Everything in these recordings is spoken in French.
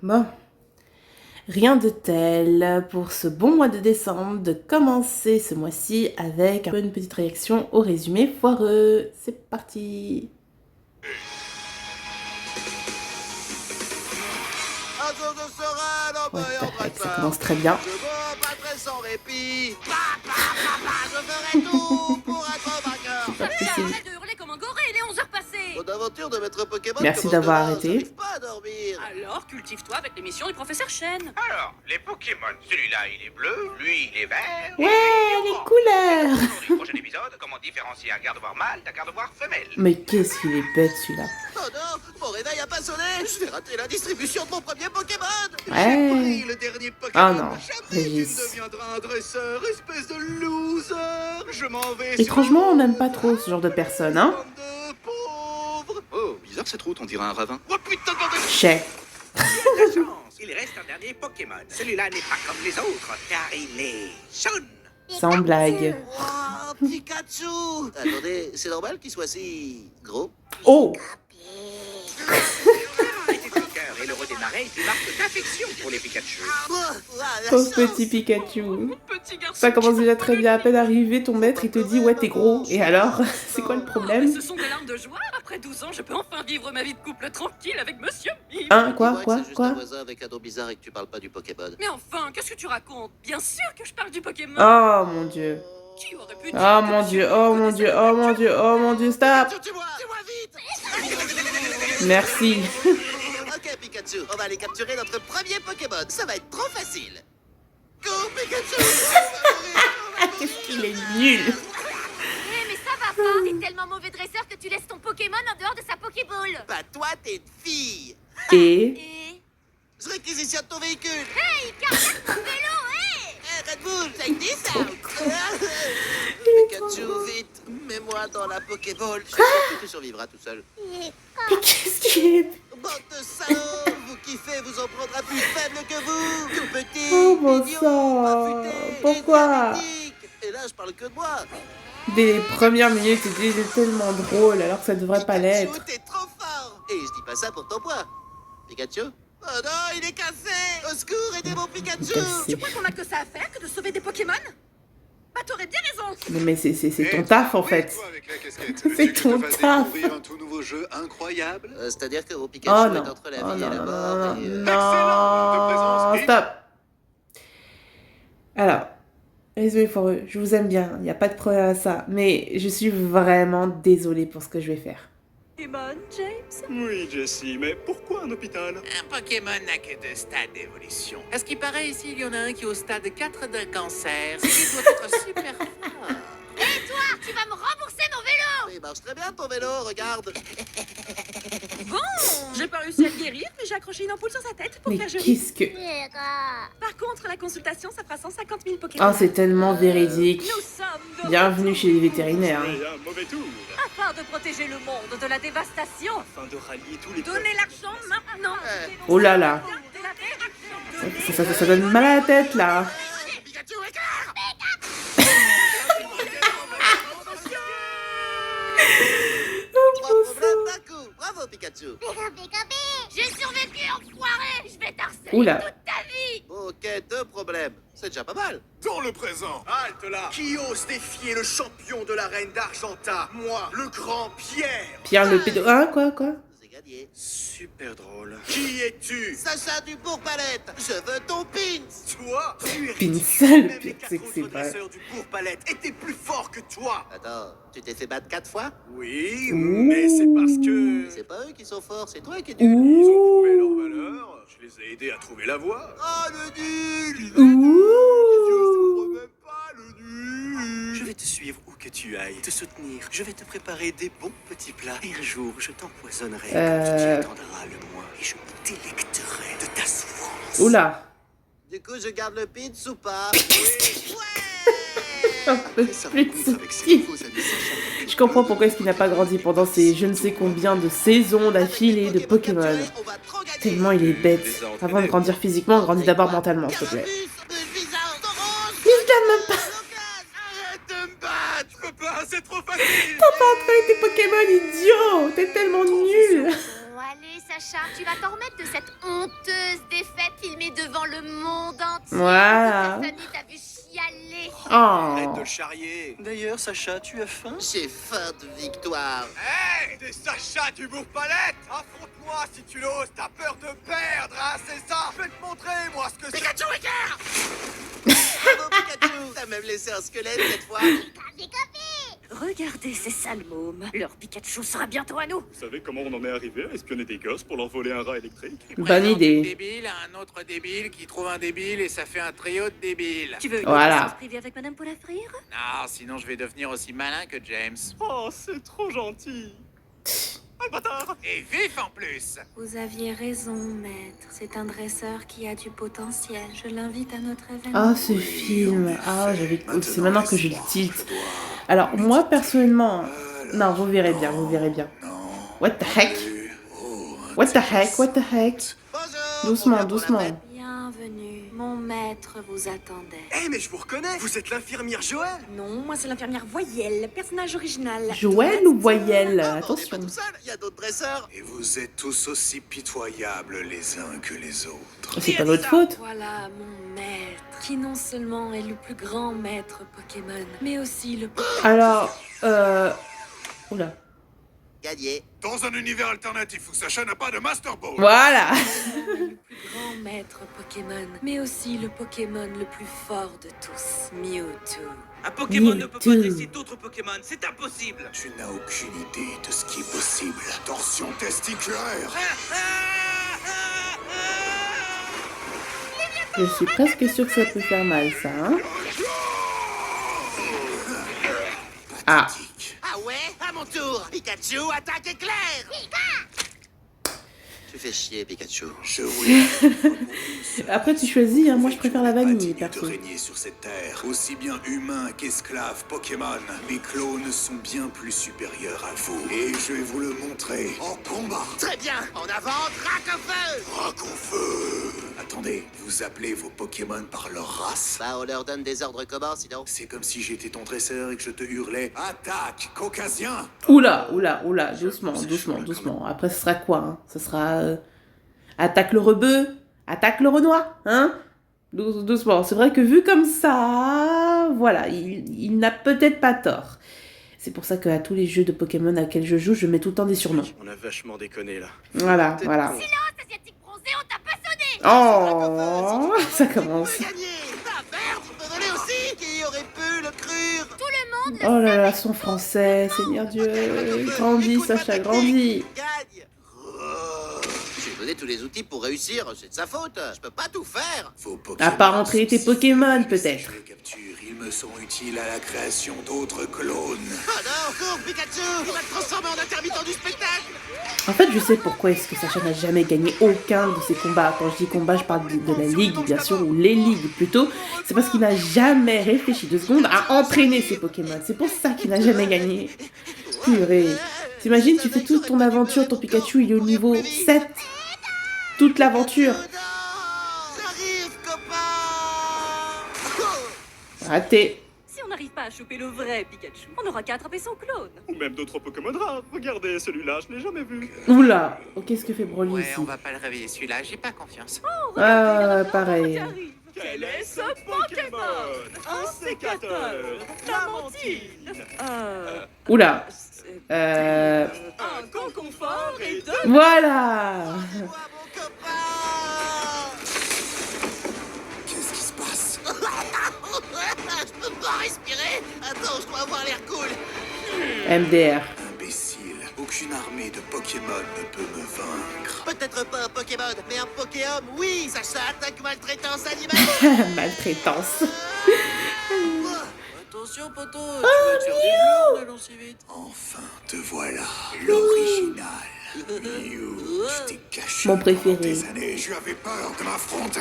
Bon, rien de tel pour ce bon mois de décembre de commencer ce mois-ci avec une petite réaction au résumé foireux. C'est parti. What the heck, ça commence très bien. Je me battrai sans répit. Je ferai tout pour être vainqueur. Arrête de hurler comme un gorille, il est 11h passées. Mon aventure de maître Pokémon Merci commence d'avoir demain, arrêté. j'arrive pas à dormir. Alors, cultive-toi avec l'émission du professeur Chen. Alors, les Pokémon, celui-là il est bleu, lui il est vert. Ouais, les couleurs. Dans le prochain épisode, comment différencier un gardevoir mâle d'un gardevoir femelle. Mais qu'est-ce qu'il est bête celui-là. Oh non, mon réveil a pas sonné. Je vais rater la distribution de mon premier Pokémon. Ouais. Pris le dernier Pokémon. Ah non, Jamais tu Régis. ne deviendras un dresseur, espèce de loser. Je m'en vais. Étrangement, on n'aime pas trop ce genre de personnes, hein. Bande de pauvres. Oh, bizarre cette route, on dirait un ravin. Oh putain de bordel. Chais. La chance, il reste un dernier Pokémon. Celui-là n'est pas comme les autres, car il est jaune. Sans blague. Wow, Pikachu. Attendez, c'est normal qu'il soit si gros? Oh. Arrêtez le cœur et le redémarrer est une marque d'affection pour les Pikachu. La Pauvre chance. petit Pikachu. Petit garçon. Ça commence déjà très bien. À peine arrivé, ton maître, il te dit « Ouais, t'es gros. » Et alors, c'est quoi le Mais problème? ce sont des larmes de joie. Après 12 ans, je peux enfin vivre ma vie de couple tranquille avec Monsieur Mime. Hein, Dis-moi quoi, que c'est juste un voisin avec un dos bizarre et que tu parles pas du Pokéball. Mais enfin, qu'est-ce que tu racontes? Bien sûr que je parle du Pokémon. Oh mon dieu. Qui aurait pu dire Oh que mon Monsieur dieu, Mime oh mon connaissait dieu, la oh mon culture? dieu, oh mon dieu, stop. Tue-moi vite. Merci. Ok Pikachu, on va aller capturer notre premier Pokémon. Ça va être trop facile. Go Pikachu. Qu'est-ce qu'il est nul. Mais ça va pas, t'es tellement mauvais dresseur que tu laisses ton Pokémon en dehors de sa Pokéball. Bah toi t'es une fille. Et Et... Je réquisitionne ton véhicule. Hey, caresse ton vélo, hé Hey, Red Bull, take this out. Pikachu, vite, mets-moi dans la Pokéball. Je suis sûr que tu survivras tout seul. mais qu'est-ce qu'il est... Bande de salauds, vous kiffez, vous en prendra plus faible que vous. Tout petit, Oh, bon mignon, sang. pas futé, Pourquoi? et diabétique. Et là, je parle que de moi. Des premières minutes, c'était tellement drôle alors que ça devrait pas l'être. Pikachu, t'es trop fort. Et je dis pas ça pour ton poids. Pikachu? Oh non, il est cassé. Au secours, aidez mon Pikachu. Cassé. Tu crois qu'on a que ça à faire que de sauver des Pokémon? Bah t'aurais bien raison. Mais c'est ton taf en fait. C'est ton taf. Découvrir un tout nouveau jeu incroyable. C'est-à-dire que mon Pikachu Oh est non. entre la Oh vie non, et la non, mort. non, et, non, présence. stop. Alors, résumé foireux, je vous aime bien, il n'y a pas de problème à ça, mais je suis vraiment désolée pour ce que je vais faire. Pokémon, James? Oui, Jessie, mais pourquoi un hôpital? Un Pokémon n'a que 2 stades d'évolution. À ce qui paraît, ici, il y en a un qui est au stade 4 d'un cancer, ce qui doit être super fort. Tu vas me rembourser mon vélo. Il marche très bien ton vélo, regarde. Bon, j'ai pas réussi à le guérir, mais j'ai accroché une ampoule sur sa tête pour Mais faire joli. qu'est-ce que... Par contre, la consultation, ça fera 150 000 Pokémon. Oh, c'est tellement véridique. Nous sommes de Bienvenue retour chez les vétérinaires. Et un mauvais tour. afin de protéger le monde de la dévastation. Afin de rallier tous les Donnez l'argent maintenant. Oh là là. Ça donne mal à la tête là. Pikachu, éclaire. Trois problèmes d'un coup. Bravo Pikachu. J'ai survécu, enfoiré. Je vais t'harceler Oula. toute ta vie. Ok, deux problèmes. C'est déjà pas mal. Dans le présent. Halte là. Qui ose défier le champion de l'arène d'Argenta? Moi, le grand Pierre. Pierre le pédo... Ah, quoi? Vous avez gagné. Super drôle. Qui es-tu? Sacha du Bourg-Palette. Je veux ton pins. Toi, tu es Pins, ridicule. le Même pire, les c'est quatre que c'est autres pas- dresseurs du Bourg-Palette étaient plus forts que toi. Attends, tu t'es fait battre 4 fois? Oui, Ouh. mais c'est parce que... C'est pas eux qui sont forts, c'est toi qui es nul. Ils ont prouvé leur Ouh. valeur. Je les ai aidés à trouver la voie. Oh le nul. Ouh. Même pas le nul. Je vais te suivre où que tu ailles, te soutenir. Je vais te préparer des bons petits plats. Et un jour, je t'empoisonnerai quand tu t'y attendras le moins. Et je me délecterai de ta souffrance. Oula. Du coup, je garde le pins ou pas? J'en peux plus de ce type. Je comprends pourquoi est-ce qu'il n'a pas grandi pendant ces je ne sais combien de saisons d'affilée de Pokémon. Tellement il est bête. Avant de grandir physiquement, grandis d'abord mentalement, s'il te plaît. Il se calme même pas. Arrête de me battre. Je peux pas, c'est trop facile. T'as pas entraîné tes Pokémon, idiot. T'es tellement nul. Bon, allez, Sacha, tu vas t'en remettre de cette honteuse devant le monde entier. Voilà. Ta famille t'a vu chialer. Arrête de Oh. le charrier. D'ailleurs, Sacha, tu as faim? J'ai faim de victoire. Hey, t'es Sacha du bourre-palette. Affronte-moi si tu l'oses. T'as peur de perdre, hein, c'est ça? Je vais te montrer, moi, ce que c'est. Pikachu écart. Bravo Pikachu. T'as même laissé un squelette cette fois. Regardez ces sales mômes. Leur Pikachu sera bientôt à nous. Vous savez comment on en est arrivé à espionner des gosses pour leur voler un rat électrique? Tu Bonne présentes idée. une débile à un autre débile qui trouve un débile et ça fait un trio de débiles. Tu veux une Voilà. connaissance privée avec Madame Poulafrire? Non, sinon je vais devenir aussi malin que James. Oh, c'est trop gentil. Ah, le bâtard! Et vif en plus. Vous aviez raison, maître. C'est un dresseur qui a du potentiel. Je l'invite à notre événement. Ah, ce film. Ah, j'avais. C'est maintenant que je le tilte. Alors, moi, personnellement. Non, vous verrez bien, vous verrez bien. What the heck? What the heck? What the heck? Bonjour. Doucement, on vient pour la doucement. fête. Bienvenue. Mon maître vous attendait. Eh, mais je vous reconnais. Vous êtes l'infirmière Joël. Non, moi c'est l'infirmière Voyelle, personnage original. Joël ou Voyelle? Ah, on n'est Attention. pas tout seul. Il y a d'autres dresseurs. Et vous êtes tous aussi pitoyables les uns que les autres. C'est pas votre faute. Voilà mon maître, qui non seulement est le plus grand maître Pokémon, mais aussi le Alors, Oula. Gagné. Dans un univers alternatif où Sacha n'a pas de Master Ball. Voilà. le plus grand maître Pokémon, mais aussi le Pokémon le plus fort de tous, Mewtwo. Un Pokémon ne peut pas Mewtwo. laisser d'autres Pokémon, c'est impossible. Tu n'as aucune idée de ce qui est possible. Torsion testiculaire. Je suis presque sûre que ça peut faire mal, ça. Hein? Ah. Ah ouais? À mon tour. Pikachu, attaque éclair. Tu fais chier, Pikachu. Je voulais Après, tu choisis. Hein. Moi, je préfère la vanille, de perso. régner sur cette terre, aussi bien humain qu'esclave Pokémon. Mes clones sont bien plus supérieurs à vous. Et je vais vous le montrer en combat. Très bien. En avant, drac au feu. Drac au feu. Attendez, vous appelez vos Pokémon par leur race? Bah, on leur donne des ordres comment, sinon? C'est comme si j'étais ton dresseur et que je te hurlais « Attaque, caucasien !» Oula, oula, oula. Doucement, doucement, doucement. Après, ce sera quoi, hein? Ce sera... attaque le rebeu, attaque le renois, hein? Doucement. C'est vrai que vu comme ça, voilà, il n'a peut-être pas tort. C'est pour ça qu'à tous les jeux de Pokémon à lesquels je joue, je mets tout le temps des surnoms. On a vachement déconné, là. Voilà, voilà. Asiatique bronzé, on t'a pas sonné. Oh, ça commence. J'ai gagné. Ah merde, je peux voler aussi. Qui aurait pu le crure? Oh là là, son français, Seigneur Dieu. Grandis, Sacha, grandis. Gagne. J'ai donné tous les outils pour réussir, c'est de sa faute. Je peux pas tout faire. Vos Pokémon À part entraîner tes sont Pokémon, si peut-être. je les capture, ils me sont utiles à la création d'autres clones. Oh non, cours, Pikachu. Il va te transformer en intermittent du spectacle. En fait, je sais pourquoi est-ce que Sacha n'a jamais gagné aucun de ses combats. Quand je dis combat, je parle de la ligue, bien sûr, ou les ligues plutôt. C'est parce qu'il n'a jamais réfléchi 2 secondes à entraîner ses Pokémon. C'est pour ça qu'il n'a jamais gagné. Purée. T'imagines, tu fais toute ton aventure, ton Pikachu, il est au niveau 7. Toute l'aventure. J'arrive, copain. Raté. Si on n'arrive pas à choper le vrai Pikachu, on n'aura qu'à attraper son clone. Ou même d'autres Pokémon rares. Regardez, celui-là, je l'ai jamais vu. Oula. Oh, qu'est-ce que fait Broly Ouais, ici? on va pas le réveiller celui-là, j'ai pas confiance. Ah, pareil. Quel est ce Pokémon? Un sécateur. Lamentine. Oula. Un confort et deux. Voilà. Moi, mon copain. Qu'est-ce qui se passe? Je peux pas respirer. Attends, je dois avoir l'air cool. MDR. Imbécile, aucune armée de Pokémon ne peut me vaincre. Peut-être pas un Pokémon, mais un Pokéhomme, oui. Sacha, attaque maltraitance animale. Maltraitance. Attention, poteau, tu vas te faire des bleus en allant si vite. Enfin, te voilà, l'original. Mew, tu t'es caché Mon pendant préféré. des années. Tu avais peur de m'affronter?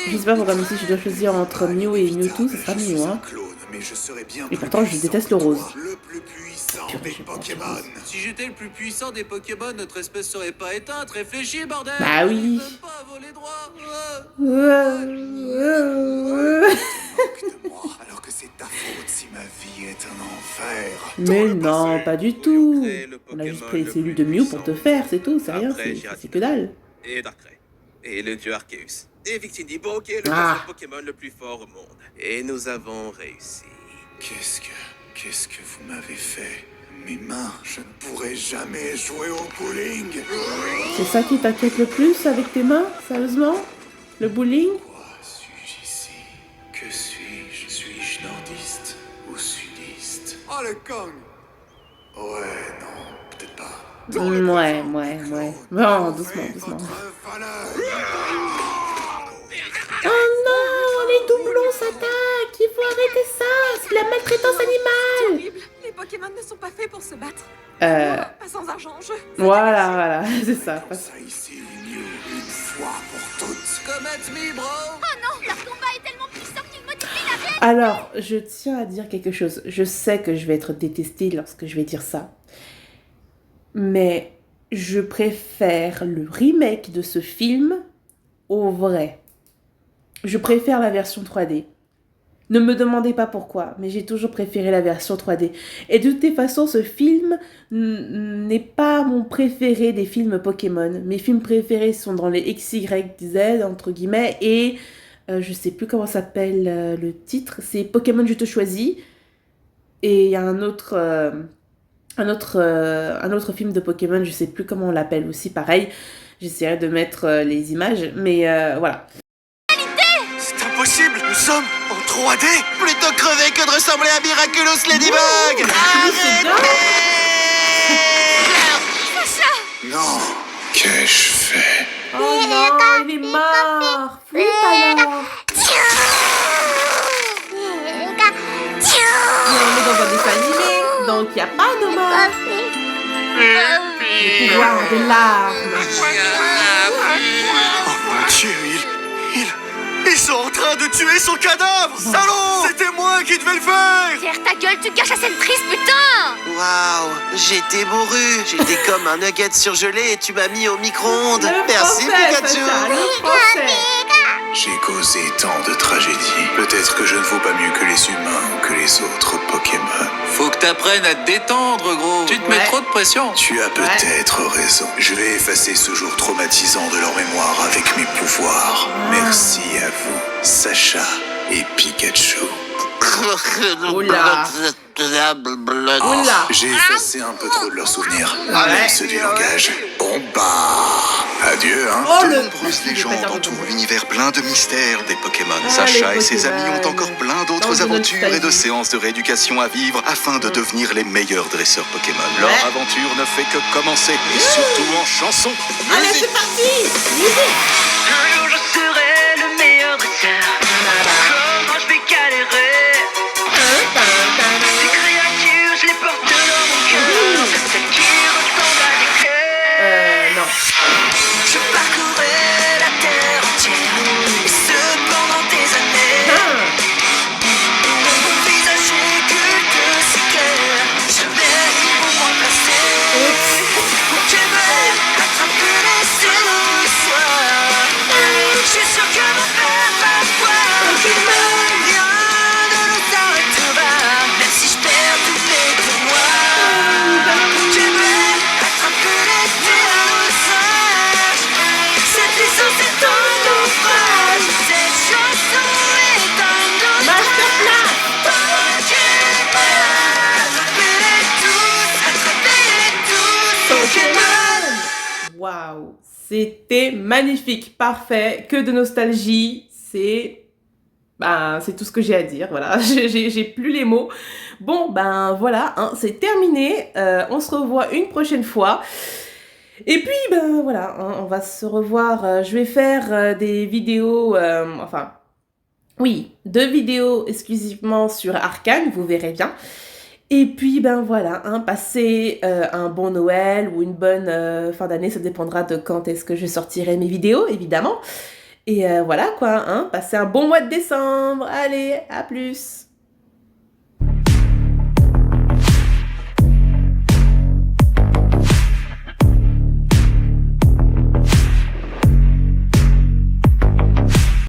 Je sais pas pourquoi, mais si je dois choisir entre Mew et Mewtwo, ce sera Je suis Mew, un hein. clone, mais je serais bien Et plus pourtant, je puissant déteste que le rose. toi. Le plus puissant Purée, des j'aime pas Pokémon. le rose. Si j'étais le plus puissant des Pokémon, notre espèce serait pas éteinte. Réfléchis, bordel. Bah oui. On donne pas à voler droit. Moque de moi, alors que c'est ta faute si ma vie est un enfer. Mais non, pas du tout. On a juste pris les cellules de Mew pour te faire, c'est tout, c'est rien, c'est que dalle. Et Darkrai. Et le dieu Arceus. Et Victini, bon, ok, le dresseur Pokémon le plus fort au monde. Et nous avons réussi. Qu'est-ce que vous m'avez fait? Mes mains, je ne pourrai jamais jouer au bowling. C'est ça qui t'inquiète le plus avec tes mains, sérieusement? Le bowling? Pourquoi suis-je ici? Que suis-je? Suis-je nordiste ou sudiste? Oh le Kong! Ouais, non, peut-être pas. Ouais. Bon, doucement. Oh non, les doublons s'attaquent. Il faut arrêter ça. C'est de la maltraitance animale. Horrible. Les Pokémon ne sont pas faits pour se battre. Pas sans argent, Voilà, c'est ça. Ça ici, Mew, une fois pour toutes. Come at me, bro! Oh non, leur combat est tellement puissant qu'il modifie la vie. Alors, je tiens à dire quelque chose. Je sais que je vais être détestée lorsque je vais dire ça. Mais je préfère le remake de ce film au vrai. Je préfère la version 3D. Ne me demandez pas pourquoi, mais j'ai toujours préféré la version 3D. Et de toute façon, ce film n'est pas mon préféré des films Pokémon. Mes films préférés sont dans les XYZ, entre guillemets, et je sais plus comment s'appelle le titre. C'est Pokémon Je te choisis. Et il y a un autre film de Pokémon, je sais plus comment on l'appelle aussi, pareil. J'essaierai de mettre les images, mais voilà. C'est impossible, nous sommes en 3D. Plutôt crever que de ressembler à Miraculous Ladybug. Non, qu'ai-je fait? Oh non, il est mort. Flip alors. On est dans un dessin animé, donc il n'y a pas de mort. Le pouvoir des larmes. Oh mon Dieu, ils sont en train de tuer son cadavre. Salaud! C'était moi qui devais le faire. Ferme ta gueule, tu gâches la scène triste, putain. Waouh, j'étais bourru. J'étais comme un nugget surgelé et tu m'as mis au micro-ondes. Merci, Pikachu. J'ai causé tant de tragédies. Peut-être que je ne vaux pas mieux que les humains ou que les autres Pokémon. Faut que t'apprennes à te détendre, gros. Tu te mets trop de pression. Tu as peut-être raison. Je vais effacer ce jour traumatisant de leur mémoire avec mes pouvoirs. Merci à vous, Sacha et Pikachu. Oula. J'ai effacé un peu trop de leurs souvenirs. Allez, ceux du langage. Bon bah... Adieu, hein. Oh, De le nombreuses petit légendes Peter entourent Pan. l'univers plein de mystères des Pokémon. Ah, Sacha les et ses Pokémon. amis ont encore plein Dans d'autres de aventures et de nostalgie. séances de rééducation à vivre afin de devenir les meilleurs dresseurs Pokémon. Ouais. Leur aventure ne fait que commencer, et surtout en chanson. Allez, c'est parti. Musique. Un jour je serai le meilleur dresseur. Comment je vais galérer? Ces créatures, je les porte dans mon cœur. Celles qui ressemblent à des cœurs. Non. Je parcourais la terre entière. Et ce pendant des années. Mon visage est que de séquelles. Jamais ils vont me remplacer. Pokémon, attraper les zéros le soir. Je suis sûr que mon père va voir. Pokémon, rien ne nous arrêtera. Même si je perds tous mes tournois. Pokémon, attraper les zéros le soir. Cette licence est un naufrage. Cette chanson est un naufrage. Waouh, c'était magnifique, parfait, que de nostalgie, c'est tout ce que j'ai à dire, voilà, j'ai plus les mots. Bon, voilà, hein, c'est terminé, on se revoit une prochaine fois. Et puis, voilà, hein, on va se revoir, je vais faire des vidéos, oui, 2 vidéos exclusivement sur Arcane, vous verrez bien. Et puis, voilà, hein, passez un bon Noël ou une bonne fin d'année, ça dépendra de quand est-ce que je sortirai mes vidéos, évidemment. Et voilà, quoi, hein, passez un bon mois de décembre. Allez, à plus!